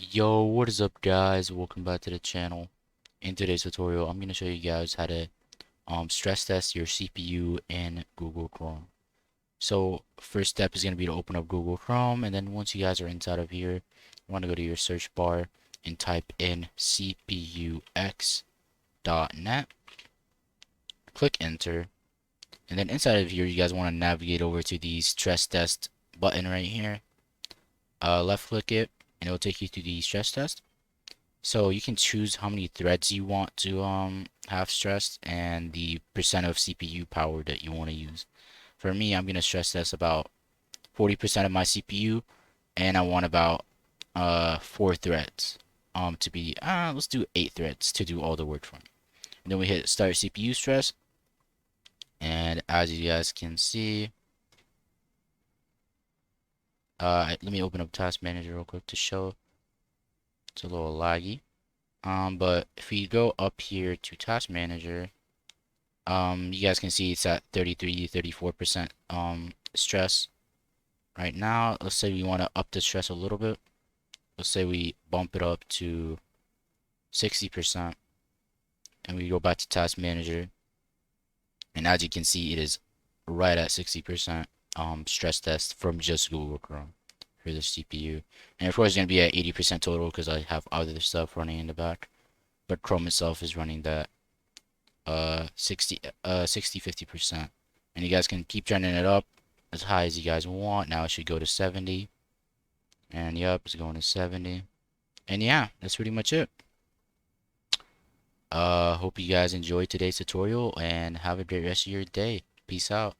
Yo, what is up guys? Welcome back to the channel. In today's tutorial, I'm going to show you guys how to stress test your CPU in Google Chrome. So first step is going to be to open up Google Chrome, and then once you guys are inside of here, you want to go to your search bar and type in cpux.net. Click enter, and then inside of here you guys want to navigate over to the stress test button right here. Left click it and it will take you to the stress test. So you can choose how many threads you want to have stressed and the percent of CPU power that you want to use. For me, I'm gonna stress test about 40% of my CPU, and I want about 4 threads to be let's do 8 threads to do all the work for me. And then we hit start CPU stress, and as you guys can see, let me open up Task Manager real quick to show. It's a little laggy. But if we go up here to Task Manager, you guys can see it's at 33, 34% stress right now. Let's say we want to up the stress a little bit. Let's say we bump it up to 60%, and we go back to Task Manager, and as you can see, it is right at 60% stress test from just Google Chrome for the CPU. And of course, it's going to be at 80% total because I have other stuff running in the back, but Chrome itself is running that 60 50%, and you guys can keep turning it up as high as you guys want. Now it should go to 70, and yep, it's going to 70, and yeah, that's pretty much it. Hope you guys enjoyed today's tutorial and have a great rest of your day. Peace out.